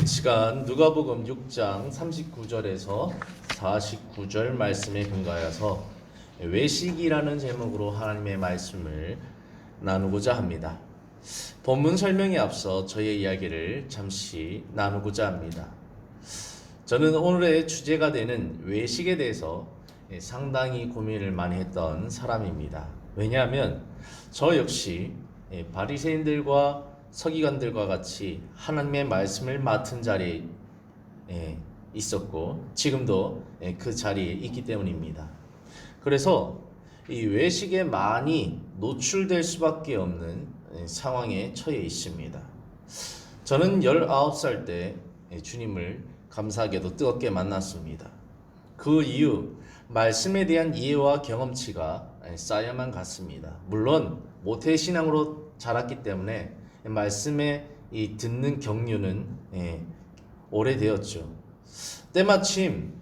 시간 누가복음 6장 39절에서 49절 말씀에 근거하여서 외식이라는 제목으로 하나님의 말씀을 나누고자 합니다. 본문 설명에 앞서 저의 이야기를 잠시 나누고자 합니다. 저는 오늘의 주제가 되는 외식에 대해서 상당히 고민을 많이 했던 사람입니다. 왜냐하면 저 역시 바리새인들과 서기관들과 같이 하나님의 말씀을 맡은 자리에 있었고 지금도 그 자리에 있기 때문입니다. 그래서 이 외식에 많이 노출될 수밖에 없는 상황에 처해 있습니다. 저는 19살 때 주님을 감사하게도 뜨겁게 만났습니다. 그 이후 말씀에 대한 이해와 경험치가 쌓여만 갔습니다. 물론 모태신앙으로 자랐기 때문에 말씀에 이 듣는 경륜은 오래되었죠. 때마침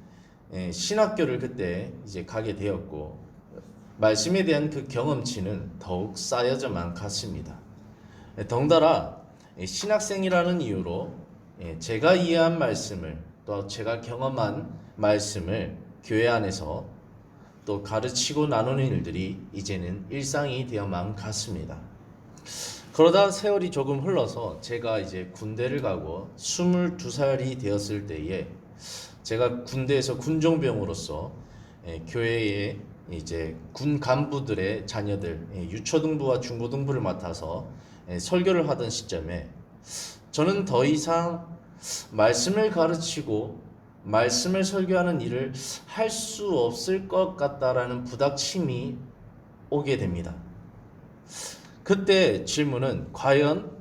신학교를 그때 이제 가게 되었고 말씀에 대한 그 경험치는 더욱 쌓여져만 갔습니다. 덩달아 신학생이라는 이유로 제가 이해한 말씀을 또 제가 경험한 말씀을 교회 안에서 또 가르치고 나누는 일들이 이제는 일상이 되어만 갔습니다. 그러다 세월이 조금 흘러서 제가 이제 군대를 가고 22살이 되었을 때에 제가 군대에서 군종병으로서 교회에 이제 군 간부들의 자녀들 유초등부와 중고등부를 맡아서 설교를 하던 시점에 저는 더 이상 말씀을 가르치고 말씀을 설교하는 일을 할 수 없을 것 같다라는 부닥침이 오게 됩니다. 그때 질문은 과연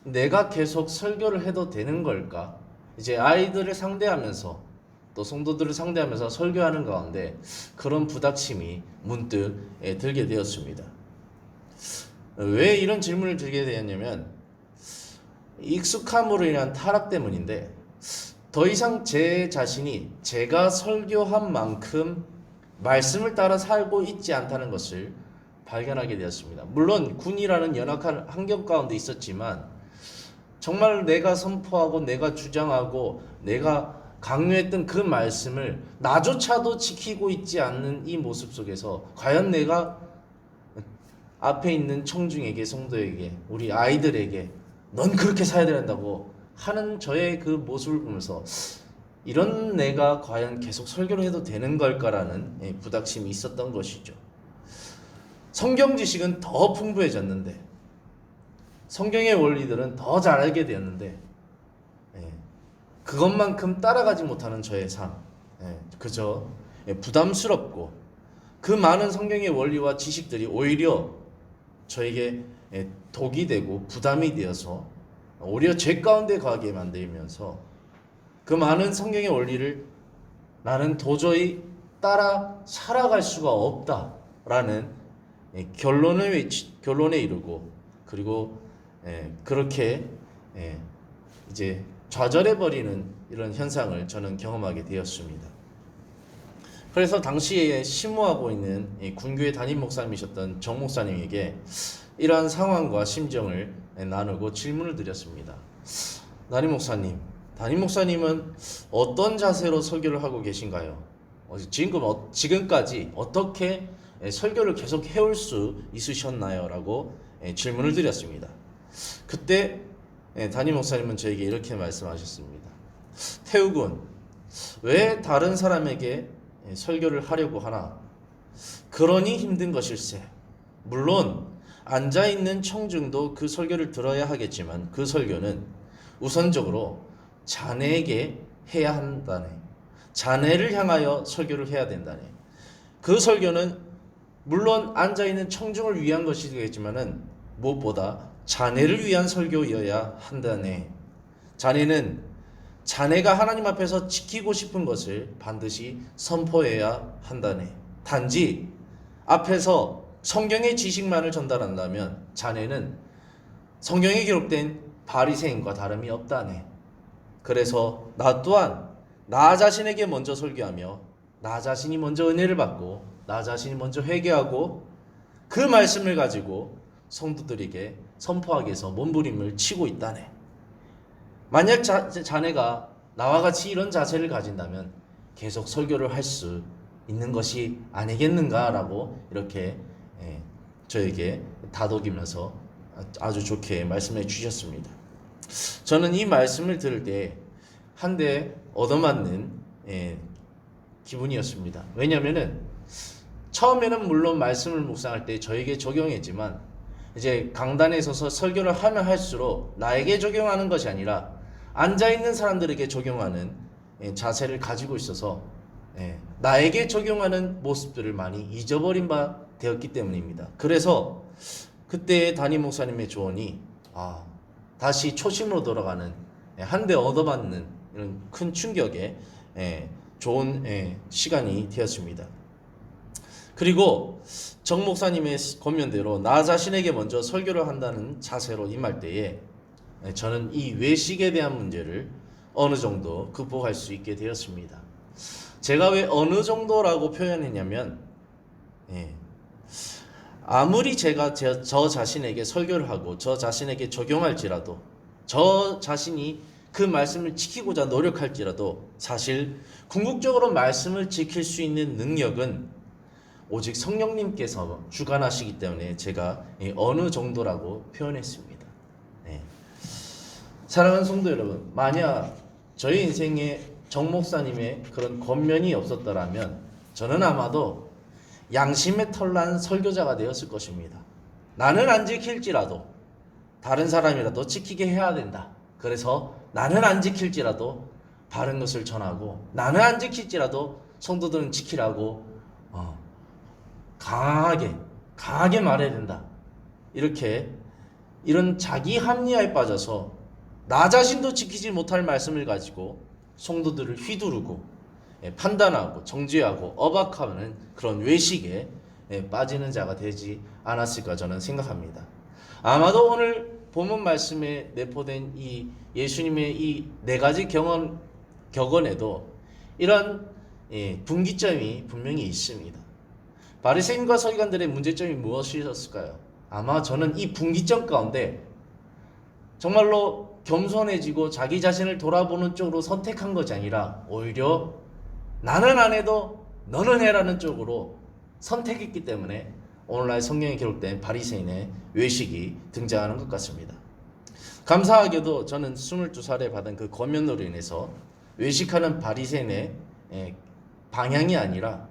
내가 계속 설교를 해도 되는 걸까? 이제 아이들을 상대하면서 또 성도들을 상대하면서 설교하는 가운데 그런 부닥침이 문득 들게 되었습니다. 왜 이런 질문을 들게 되었냐면 익숙함으로 인한 타락 때문인데 더 이상 제 자신이 제가 설교한 만큼 말씀을 따라 살고 있지 않다는 것을 발견하게 되었습니다. 물론 군이라는 연약한 환경 가운데 있었지만 정말 내가 선포하고 내가 주장하고 내가 강요했던 그 말씀을 나조차도 지키고 있지 않는 이 모습 속에서 과연 내가 앞에 있는 청중에게 성도에게 우리 아이들에게 넌 그렇게 살아야 된다고 하는 저의 그 모습을 보면서 이런 내가 과연 계속 설교를 해도 되는 걸까라는 부닥침이 있었던 것이죠. 성경 지식은 더 풍부해졌는데 성경의 원리들은 더 잘 알게 되었는데 그것만큼 따라가지 못하는 저의 삶 그저 부담스럽고 그 많은 성경의 원리와 지식들이 오히려 저에게 독이 되고 부담이 되어서 오히려 죄 가운데 가게 만들면서 그 많은 성경의 원리를 나는 도저히 따라 살아갈 수가 없다라는 결론에 이르고 그리고 그렇게 이제 좌절해버리는 이런 현상을 저는 경험하게 되었습니다. 그래서 당시에 심무하고 있는 군교회 담임 목사님이셨던 정 목사님에게 이러한 상황과 심정을 나누고 질문을 드렸습니다. 담임 목사님은 어떤 자세로 설교를 하고 계신가요? 지금까지 어떻게 설교를 계속 해올 수 있으셨나요? 라고 질문을 드렸습니다. 그때 담임 목사님은 저에게 이렇게 말씀하셨습니다. 태욱은 왜 다른 사람에게 설교를 하려고 하나? 그러니 힘든 것일세. 물론 앉아있는 청중도 그 설교를 들어야 하겠지만 그 설교는 우선적으로 자네에게 해야 한다네. 자네를 향하여 설교를 해야 된다네. 그 설교는 물론 앉아있는 청중을 위한 것이겠지만은 무엇보다 자네를 위한 설교여야 한다네. 자네는 자네가 하나님 앞에서 지키고 싶은 것을 반드시 선포해야 한다네. 단지 앞에서 성경의 지식만을 전달한다면 자네는 성경에 기록된 바리새인과 다름이 없다네. 그래서 나 또한 나 자신에게 먼저 설교하며 나 자신이 먼저 은혜를 받고 나 자신이 먼저 회개하고 그 말씀을 가지고 성도들에게 선포하기 위해서 몸부림을 치고 있다네. 만약 자네가 나와 같이 이런 자세를 가진다면 계속 설교를 할 수 있는 것이 아니겠는가라고 이렇게 저에게 다독이면서 아주 좋게 말씀해 주셨습니다. 저는 이 말씀을 들을 때 한 대 얻어맞는 기분이었습니다. 왜냐하면은 처음에는 물론 말씀을 묵상할 때 저에게 적용했지만 이제 강단에 서서 설교를 하면 할수록 나에게 적용하는 것이 아니라 앉아있는 사람들에게 적용하는 자세를 가지고 있어서 나에게 적용하는 모습들을 많이 잊어버린 바 되었기 때문입니다. 그래서 그때 담임 목사님의 조언이 다시 초심으로 돌아가는 한 대 얻어맞는 이런 큰 충격에 좋은 시간이 되었습니다. 그리고 정 목사님의 권면대로 나 자신에게 먼저 설교를 한다는 자세로 임할 때에 저는 이 외식에 대한 문제를 어느 정도 극복할 수 있게 되었습니다. 제가 왜 어느 정도라고 표현했냐면 아무리 제가 저 자신에게 설교를 하고 저 자신에게 적용할지라도 저 자신이 그 말씀을 지키고자 노력할지라도 사실 궁극적으로 말씀을 지킬 수 있는 능력은 오직 성령님께서 주관하시기 때문에 제가 어느 정도라고 표현했습니다. 사랑하는 성도 여러분, 만약 저희 인생에 정 목사님의 그런 권면이 없었더라면 저는 아마도 양심에 털난 설교자가 되었을 것입니다. 나는 안 지킬지라도 다른 사람이라도 지키게 해야 된다. 그래서 나는 안 지킬지라도 바른 것을 전하고 나는 안 지킬지라도 성도들은 지키라고 강하게 말해야 된다. 이런 자기 합리화에 빠져서 나 자신도 지키지 못할 말씀을 가지고 성도들을 휘두르고 판단하고 정죄하고 억압하는 그런 외식에 빠지는 자가 되지 않았을까 저는 생각합니다. 아마도 오늘 본문 말씀에 내포된 이 예수님의 이 네 가지 격언에도 이런 분기점이 분명히 있습니다. 바리새인과 서기관들의 문제점이 무엇이었을까요? 아마 저는 이 분기점 가운데 정말로 겸손해지고 자기 자신을 돌아보는 쪽으로 선택한 것이 아니라 오히려 나는 안 해도 너는 해라는 쪽으로 선택했기 때문에 오늘날 성경에 기록된 바리새인의 외식이 등장하는 것 같습니다. 감사하게도 저는 22살에 받은 그 권면으로 인해서 외식하는 바리새인의 방향이 아니라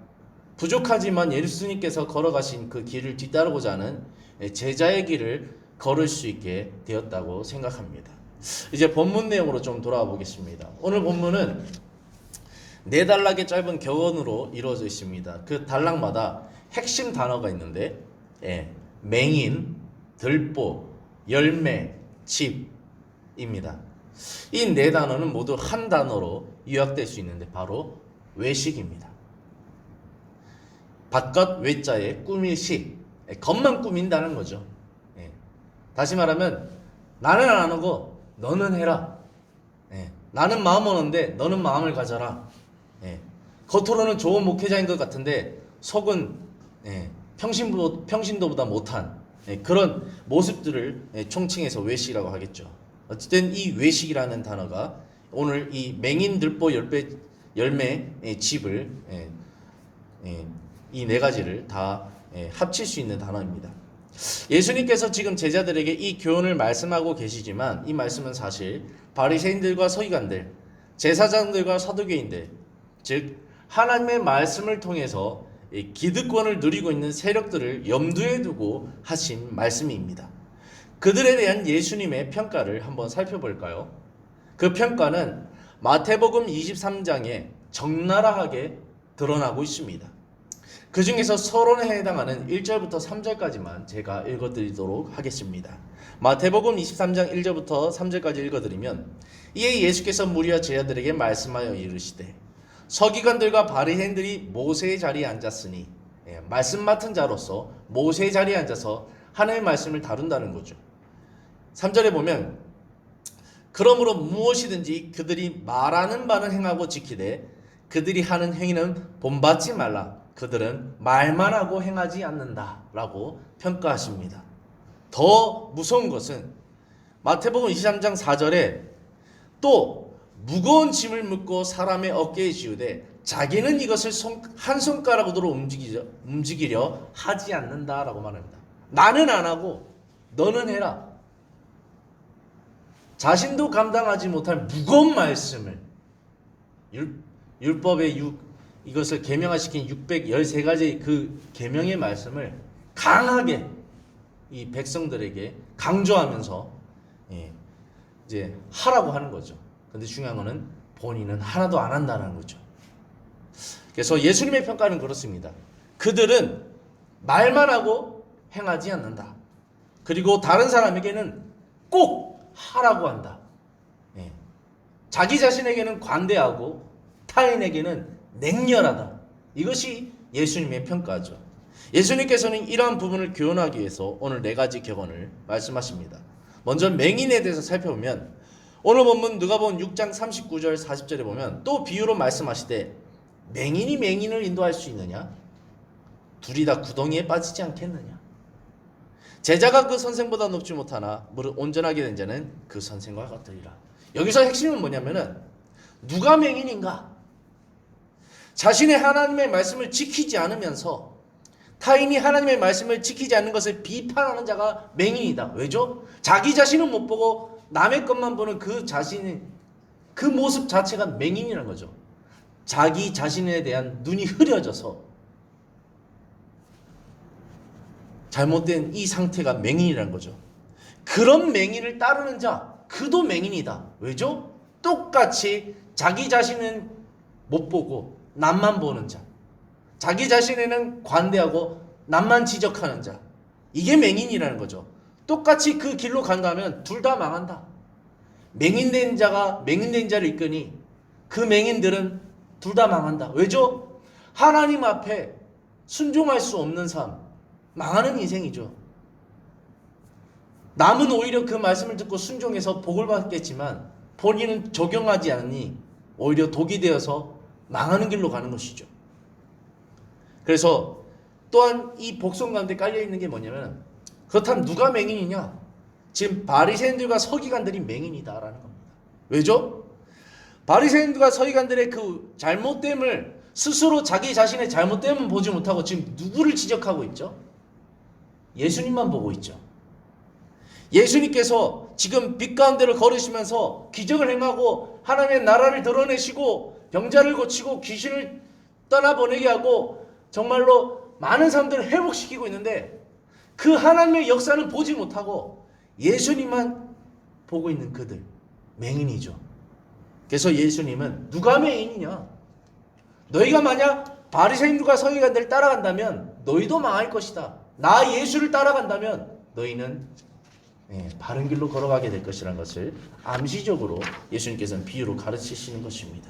부족하지만 예수님께서 걸어가신 그 길을 뒤따르고자 하는 제자의 길을 걸을 수 있게 되었다고 생각합니다. 이제 본문 내용으로 좀 돌아와 보겠습니다. 오늘 본문은 4단락의 짧은 격언으로 이루어져 있습니다. 그 단락마다 핵심 단어가 있는데 맹인, 들보, 열매, 집입니다. 이 4단어는 모두 한 단어로 요약될 수 있는데 바로 외식입니다. 바깥 외자에 꾸밀 식, 겉만 꾸민다는 거죠. 다시 말하면 나는 안 하고 너는 해라. 나는 마음 오는데 너는 마음을 가져라. 겉으로는 좋은 목회자인 것 같은데 속은 평신도보다 못한 그런 모습들을 총칭해서 외식이라고 하겠죠. 어쨌든 이 외식이라는 단어가 오늘 이 맹인, 들보, 열매, 집을 이 4가지를 다 합칠 수 있는 단어입니다. 예수님께서 지금 제자들에게 이 교훈을 말씀하고 계시지만 이 말씀은 사실 바리새인들과 서기관들, 제사장들과 사두개인들, 즉 하나님의 말씀을 통해서 기득권을 누리고 있는 세력들을 염두에 두고 하신 말씀입니다. 그들에 대한 예수님의 평가를 한번 살펴볼까요? 그 평가는 마태복음 23장에 적나라하게 드러나고 있습니다. 그 중에서 서론에 해당하는 1절부터 3절까지만 제가 읽어드리도록 하겠습니다. 마태복음 23장 1절부터 3절까지 읽어드리면 이에 예수께서 무리와 제자들에게 말씀하여 이르시되 서기관들과 바리새인들이 모세의 자리에 앉았으니 말씀 맡은 자로서 모세의 자리에 앉아서 하나님의 말씀을 다룬다는 거죠. 3절에 보면 그러므로 무엇이든지 그들이 말하는 바는 행하고 지키되 그들이 하는 행위는 본받지 말라. 그들은 말만 하고 행하지 않는다 라고 평가하십니다. 더 무서운 것은 마태복음 23장 4절에 또 무거운 짐을 묶고 사람의 어깨에 지우되 자기는 이것을 한 손가락으로 움직이려 하지 않는다라고 말합니다. 나는 안 하고 너는 해라. 자신도 감당하지 못할 무거운 말씀을 율법의 이것을 계명화시킨 613가지 그 계명의 말씀을 강하게 이 백성들에게 강조하면서 이제 하라고 하는 거죠. 근데 중요한 거는 본인은 하나도 안 한다는 거죠. 그래서 예수님의 평가는 그렇습니다. 그들은 말만 하고 행하지 않는다. 그리고 다른 사람에게는 꼭 하라고 한다. 자기 자신에게는 관대하고 타인에게는 냉렬하다. 이것이 예수님의 평가죠. 예수님께서는 이러한 부분을 교훈하기 위해서 오늘 4가지 격언을 말씀하십니다. 먼저 맹인에 대해서 살펴보면 오늘 본문 누가복음 6장 39절 40절에 보면 또 비유로 말씀하시되 맹인이 맹인을 인도할 수 있느냐? 둘이 다 구덩이에 빠지지 않겠느냐? 제자가 그 선생보다 높지 못하나 무릇 온전하게 된 자는 그 선생과 같으리라. 여기서 핵심은 뭐냐면은 누가 맹인인가? 자신의 하나님의 말씀을 지키지 않으면서 타인이 하나님의 말씀을 지키지 않는 것을 비판하는 자가 맹인이다. 왜죠? 자기 자신은 못 보고 남의 것만 보는 그 자신의 그 모습 자체가 맹인이라는 거죠. 자기 자신에 대한 눈이 흐려져서 잘못된 이 상태가 맹인이라는 거죠. 그런 맹인을 따르는 자, 그도 맹인이다. 왜죠? 똑같이 자기 자신은 못 보고 남만 보는 자, 자기 자신에는 관대하고 남만 지적하는 자, 이게 맹인이라는 거죠. 똑같이 그 길로 간다면 둘 다 망한다. 맹인된 자가 맹인된 자를 이끄니 그 맹인들은 둘 다 망한다. 왜죠? 하나님 앞에 순종할 수 없는 삶, 망하는 인생이죠. 남은 오히려 그 말씀을 듣고 순종해서 복을 받겠지만 본인은 적용하지 않으니 오히려 독이 되어서 망하는 길로 가는 것이죠. 그래서 또한 이 복성 가운데 깔려있는 게 뭐냐면 그렇다면 누가 맹인이냐? 지금 바리새인들과 서기관들이 맹인이다라는 겁니다. 왜죠? 바리새인들과 서기관들의 그 잘못됨을 스스로 자기 자신의 잘못됨은 보지 못하고 지금 누구를 지적하고 있죠? 예수님만 보고 있죠. 예수님께서 지금 빛 가운데를 걸으시면서 기적을 행하고 하나님의 나라를 드러내시고 병자를 고치고 귀신을 떠나보내게 하고 정말로 많은 사람들을 회복시키고 있는데 그 하나님의 역사는 보지 못하고 예수님만 보고 있는 그들, 맹인이죠. 그래서 예수님은 누가 맹인이냐? 너희가 만약 바리새인들과 서기관들을 따라간다면 너희도 망할 것이다. 나 예수를 따라간다면 너희는 바른 길로 걸어가게 될 것이라는 것을 암시적으로 예수님께서는 비유로 가르치시는 것입니다.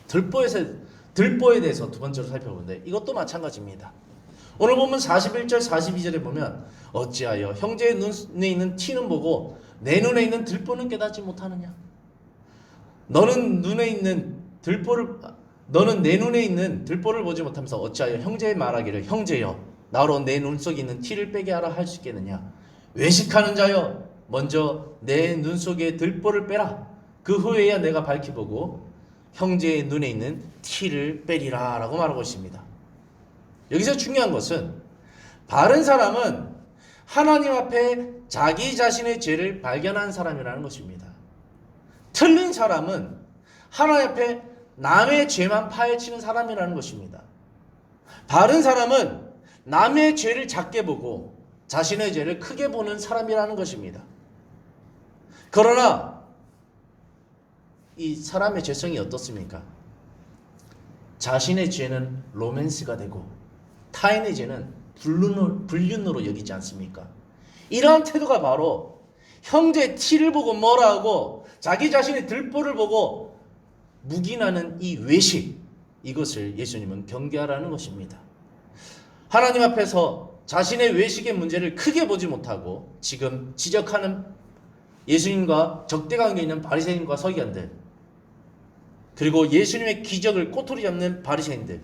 들보에 대해서 두 번째로 살펴보는데 이것도 마찬가지입니다. 오늘 보면 41절 42절에 보면 어찌하여 형제의 눈에 있는 티는 보고 내 눈에 있는 들보는 깨닫지 못하느냐? 너는 내 눈에 있는 들보를 보지 못하면서 어찌하여 형제의 말하기를 형제여 나로 내 눈 속에 있는 티를 빼게 하라 할 수 있겠느냐? 외식하는 자여 먼저 내 눈 속에 들보를 빼라. 그 후에야 내가 밝히 보고 형제의 눈에 있는 티를 빼리라 라고 말하고 있습니다. 여기서 중요한 것은 바른 사람은 하나님 앞에 자기 자신의 죄를 발견한 사람이라는 것입니다. 틀린 사람은 하나님 앞에 남의 죄만 파헤치는 사람이라는 것입니다. 바른 사람은 남의 죄를 작게 보고 자신의 죄를 크게 보는 사람이라는 것입니다. 그러나 이 사람의 죄성이 어떻습니까? 자신의 죄는 로맨스가 되고 타인의 죄는 불륜으로 여기지 않습니까? 이러한 태도가 바로 형제의 티를 보고 뭐라 하고 자기 자신의 들보를 보고 묵인하는 이 외식, 이것을 예수님은 경계하라는 것입니다. 하나님 앞에서 자신의 외식의 문제를 크게 보지 못하고 지금 지적하는 예수님과 적대관계에 있는 바리새인과 서기관들, 그리고 예수님의 기적을 꼬투리 잡는 바리새인들,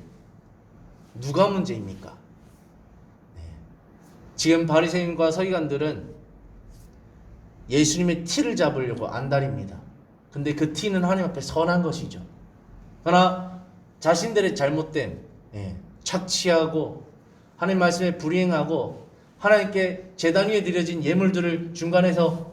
누가 문제입니까? 지금 바리새인과 서기관들은 예수님의 티를 잡으려고 안달입니다. 근데 그 티는 하나님 앞에 선한 것이죠. 그러나 자신들의 잘못된 착취하고 하나님 말씀에 불이행하고 하나님께 제단 위에 드려진 예물들을 중간에서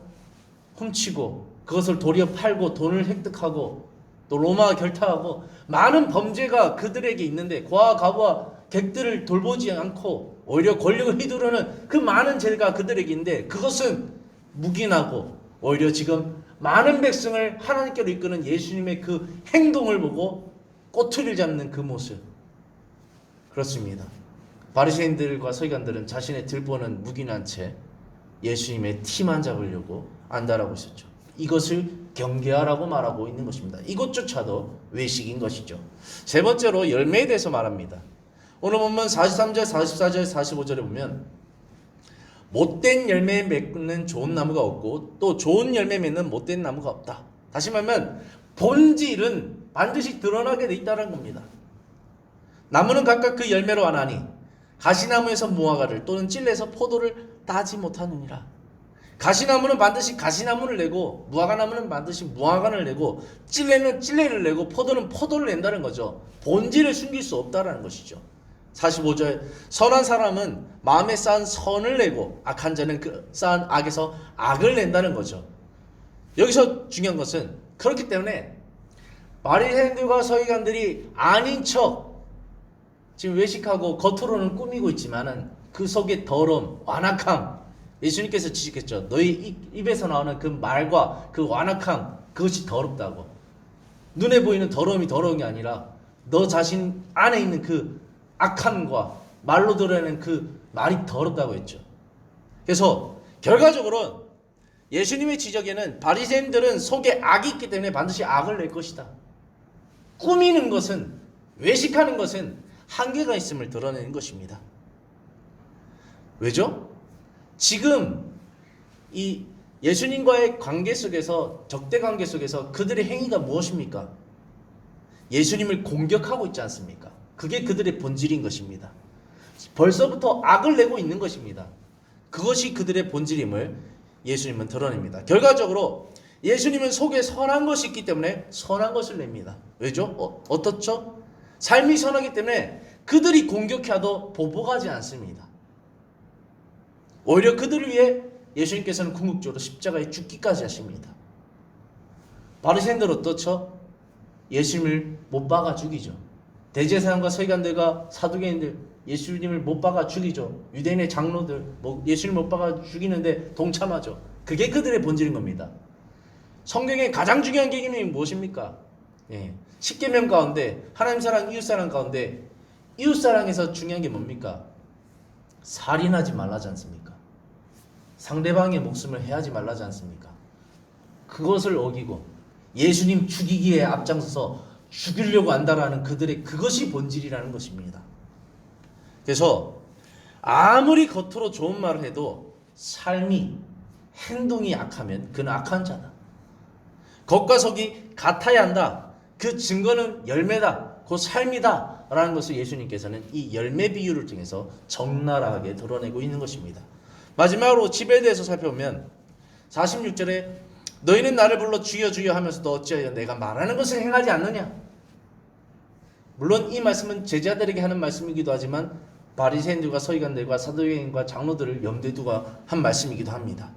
훔치고 그것을 도리어 팔고 돈을 획득하고 또 로마 결탁하고 많은 범죄가 그들에게 있는데 고아 가부와 객들을 돌보지 않고 오히려 권력을 휘두르는 그 많은 죄가 그들에게 있는데 그것은 묵인하고 오히려 지금 많은 백성을 하나님께로 이끄는 예수님의 그 행동을 보고 꼬투리를 잡는 그 모습, 그렇습니다. 바리새인들과 서기관들은 자신의 들보는 묵인한 채 예수님의 티만 잡으려고 안달하고 있었죠. 이것을 경계하라고 말하고 있는 것입니다. 이것조차도 외식인 것이죠. 세 번째로 열매에 대해서 말합니다. 오늘 본문 43절, 44절, 45절에 보면 못된 열매 맺는 좋은 나무가 없고 또 좋은 열매 맺는 못된 나무가 없다. 다시 말하면 본질은 반드시 드러나게 돼 있다는 겁니다. 나무는 각각 그 열매로 아나니 가시나무에서 무화과를 또는 찔레에서 포도를 따지 못하느니라. 가시나무는 반드시 가시나무를 내고 무화과나무는 반드시 무화과를 내고 찔레는 찔레를 내고 포도는 포도를 낸다는 거죠. 본질을 숨길 수 없다는 것이죠. 45절 선한 사람은 마음에 쌓은 선을 내고 악한 자는 그 쌓은 악에서 악을 낸다는 거죠. 여기서 중요한 것은 그렇기 때문에 바리새인들과 서기관들이 아닌 척 지금 외식하고 겉으로는 꾸미고 있지만은 그 속에 더러움, 완악함, 예수님께서 지적했죠. 너희 입에서 나오는 그 말과 그 완악함, 그것이 더럽다고. 눈에 보이는 더러움이 더러운 게 아니라 너 자신 안에 있는 그 악함과 말로 드러내는 그 말이 더럽다고 했죠. 그래서 결과적으로 예수님의 지적에는 바리새인들은 속에 악이 있기 때문에 반드시 악을 낼 것이다. 꾸미는 것은, 외식하는 것은 한계가 있음을 드러내는 것입니다. 왜죠? 지금 이 예수님과의 관계 속에서, 적대 관계 속에서 그들의 행위가 무엇입니까? 예수님을 공격하고 있지 않습니까? 그게 그들의 본질인 것입니다. 벌써부터 악을 내고 있는 것입니다. 그것이 그들의 본질임을 예수님은 드러냅니다. 결과적으로 예수님은 속에 선한 것이 있기 때문에 선한 것을 냅니다. 왜죠? 어떻죠? 삶이 선하기 때문에 그들이 공격해도 보복하지 않습니다. 오히려 그들을 위해 예수님께서는 궁극적으로 십자가에 죽기까지 하십니다. 바리새인들 어떻죠? 예수님을 못 박아 죽이죠. 대제사장과 서기관들과 사두개인들 예수님을 못 박아 죽이죠. 유대인의 장로들 예수님 못 박아 죽이는데 동참하죠. 그게 그들의 본질인 겁니다. 성경의 가장 중요한 계명이 무엇입니까? 십계명 가운데 하나님 사랑, 이웃 사랑 가운데 이웃 사랑에서 중요한 게 뭡니까? 살인하지 말라지 않습니까? 상대방의 목숨을 해하지 말라지 않습니까? 그것을 어기고 예수님 죽이기에 앞장서서 죽이려고 한다라는 그들의 그것이 본질이라는 것입니다. 그래서 아무리 겉으로 좋은 말을 해도 삶이, 행동이 악하면 그는 악한 자다. 겉과 속이 같아야 한다. 그 증거는 열매다. 그 삶이다. 라는 것을 예수님께서는 이 열매 비유를 통해서 적나라하게 드러내고 있는 것입니다. 마지막으로 집에 대해서 살펴보면 46절에 너희는 나를 불러 주여 주여 하면서도 어찌하여 내가 말하는 것을 행하지 않느냐. 물론 이 말씀은 제자들에게 하는 말씀이기도 하지만 바리새인들과 서기관들과 사두개인과 장로들을 염두에 두고 한 말씀이기도 합니다.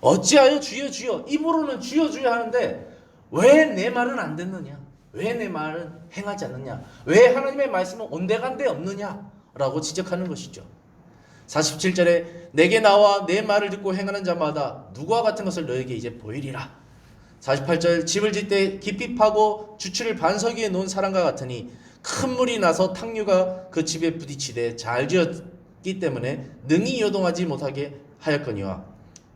어찌하여 주여 주여, 입으로는 주여 주여 하는데 왜 내 말은 안 듣느냐? 왜 내 말은 행하지 않느냐? 왜 하나님의 말씀은 온데간데 없느냐? 라고 지적하는 것이죠. 47절에 내게 나와 내 말을 듣고 행하는 자마다 누구와 같은 것을 너에게 이제 보이리라. 48절 집을 짓 때 깊이 파고 주추를 반석 위에 놓은 사람과 같으니 큰 물이 나서 탕류가 그 집에 부딪히되 잘 지었기 때문에 능히 요동하지 못하게 하였거니와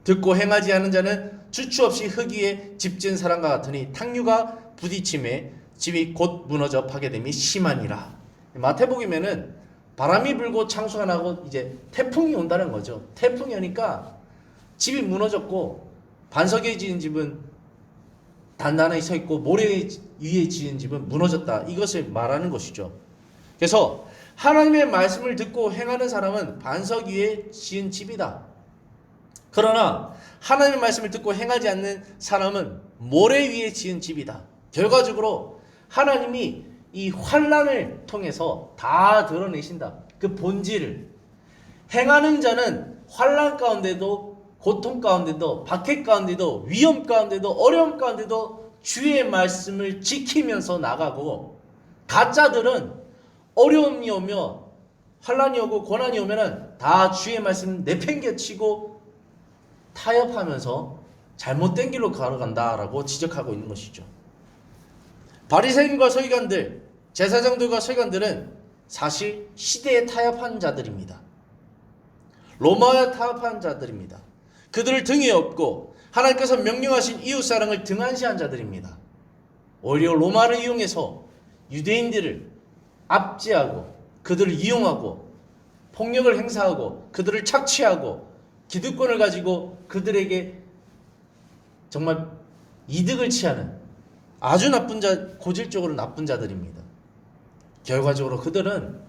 듣고 행하지 않은 자는 주추 없이 흙 위에 집 지은 사람과 같으니 탕류가 부딪힘에 집이 곧 무너져 파괴됨이 심하니라. 마태복음에는 바람이 불고 창수가 나고 이제 태풍이 온다는 거죠. 태풍이 오니까 집이 무너졌고 반석에 지은 집은 단단하게 서 있고 모래 위에 지은 집은 무너졌다. 이것을 말하는 것이죠. 그래서 하나님의 말씀을 듣고 행하는 사람은 반석 위에 지은 집이다. 그러나 하나님의 말씀을 듣고 행하지 않는 사람은 모래 위에 지은 집이다. 결과적으로 하나님이 이 환난을 통해서 다 드러내신다. 그 본질을. 행하는 자는 환난 가운데도, 고통 가운데도, 박해 가운데도, 위험 가운데도, 어려움 가운데도 주의 말씀을 지키면서 나가고, 가짜들은 어려움이 오며 환난이 오고 고난이 오면은 다 주의 말씀 내팽개치고 타협하면서 잘못된 길로 걸어간다라고 지적하고 있는 것이죠. 바리새인과 서기관들, 제사장들과 서기관들은 사실 시대에 타협한 자들입니다. 로마와 타협한 자들입니다. 그들을 등에 업고 하나님께서 명령하신 이웃사랑을 등한시한 자들입니다. 오히려 로마를 이용해서 유대인들을 압제하고 그들을 이용하고 폭력을 행사하고 그들을 착취하고 기득권을 가지고 그들에게 정말 이득을 취하는 아주 나쁜 자, 고질적으로 나쁜 자들입니다. 결과적으로 그들은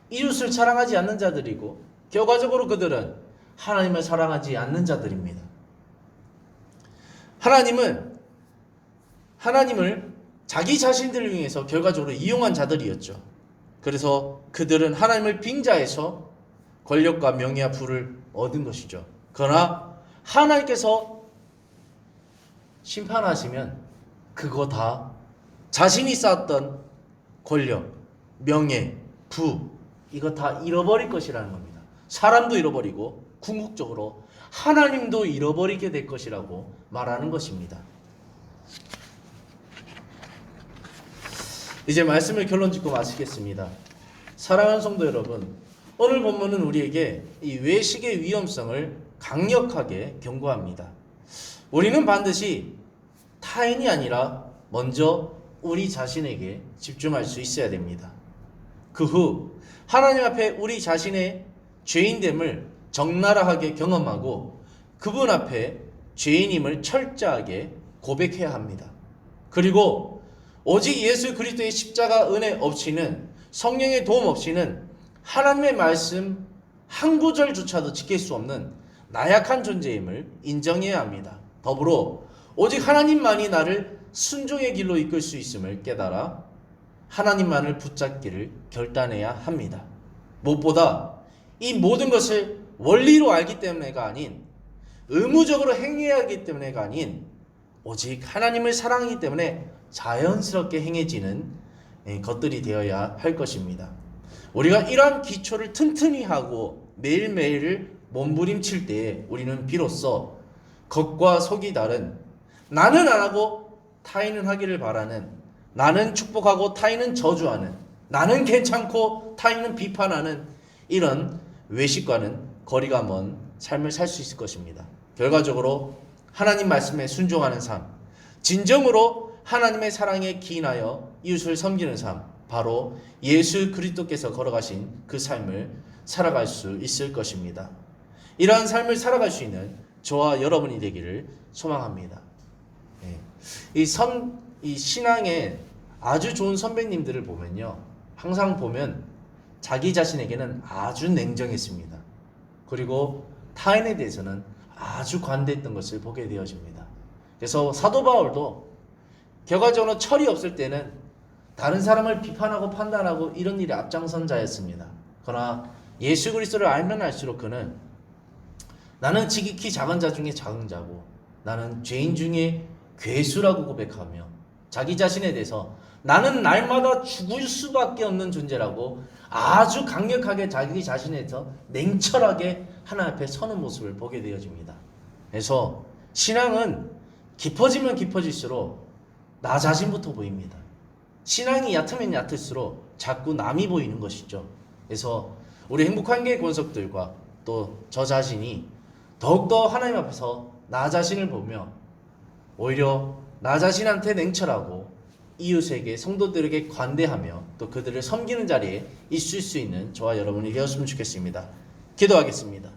이웃을 사랑하지 않는 자들이고 결과적으로 그들은 하나님을 사랑하지 않는 자들입니다. 하나님을 자기 자신들을 위해서 결과적으로 이용한 자들이었죠. 그래서 그들은 하나님을 빙자해서 권력과 명예와 부를 얻은 것이죠. 그러나 하나님께서 심판하시면 그거 다 자신이 쌓았던 권력, 명예, 부 이거 다 잃어버릴 것이라는 겁니다. 사람도 잃어버리고 궁극적으로 하나님도 잃어버리게 될 것이라고 말하는 것입니다. 이제 말씀을 결론 짓고 마치겠습니다. 사랑하는 성도 여러분, 오늘 본문은 우리에게 이 외식의 위험성을 강력하게 경고합니다. 우리는 반드시 타인이 아니라 먼저 우리 자신에게 집중할 수 있어야 됩니다. 그 후 하나님 앞에 우리 자신의 죄인됨을 적나라하게 경험하고 그분 앞에 죄인임을 철저하게 고백해야 합니다. 그리고 오직 예수 그리스도의 십자가 은혜 없이는, 성령의 도움 없이는 하나님의 말씀 한 구절조차도 지킬 수 없는 나약한 존재임을 인정해야 합니다. 더불어 오직 하나님만이 나를 순종의 길로 이끌 수 있음을 깨달아 하나님만을 붙잡기를 결단해야 합니다. 무엇보다 이 모든 것을 원리로 알기 때문에가 아닌, 의무적으로 행해야 하기 때문에가 아닌, 오직 하나님을 사랑하기 때문에 자연스럽게 행해지는 것들이 되어야 할 것입니다. 우리가 이러한 기초를 튼튼히 하고 매일매일을 몸부림칠 때에 우리는 비로소 겉과 속이 다른, 나는 안 하고 타인은 하기를 바라는, 나는 축복하고 타인은 저주하는, 나는 괜찮고 타인은 비판하는 이런 외식과는 거리가 먼 삶을 살 수 있을 것입니다. 결과적으로 하나님 말씀에 순종하는 삶, 진정으로 하나님의 사랑에 기인하여 이웃을 섬기는 삶, 바로 예수 그리스도께서 걸어가신 그 삶을 살아갈 수 있을 것입니다. 이러한 삶을 살아갈 수 있는 저와 여러분이 되기를 소망합니다. 이 신앙의 아주 좋은 선배님들을 보면요, 항상 보면 자기 자신에게는 아주 냉정했습니다. 그리고 타인에 대해서는 아주 관대했던 것을 보게 되어집니다. 그래서 사도 바울도 결과적으로 철이 없을 때는 다른 사람을 비판하고 판단하고 이런 일에 앞장선 자였습니다. 그러나 예수 그리스도를 알면 알수록 그는 나는 지극히 작은 자 중에 작은 자고 나는 죄인 중에 괴수라고 고백하며 자기 자신에 대해서 나는 날마다 죽을 수밖에 없는 존재라고 아주 강력하게 자기 자신에 대해서 냉철하게 하나님 앞에 서는 모습을 보게 되어집니다. 그래서 신앙은 깊어지면 깊어질수록 나 자신부터 보입니다. 신앙이 얕으면 얕을수록 자꾸 남이 보이는 것이죠. 그래서 우리 행복한교회 권속들과 또 저 자신이 더욱더 하나님 앞에서 나 자신을 보며 오히려 나 자신한테 냉철하고 이웃에게, 성도들에게 관대하며 또 그들을 섬기는 자리에 있을 수 있는 저와 여러분이 되었으면 좋겠습니다. 기도하겠습니다.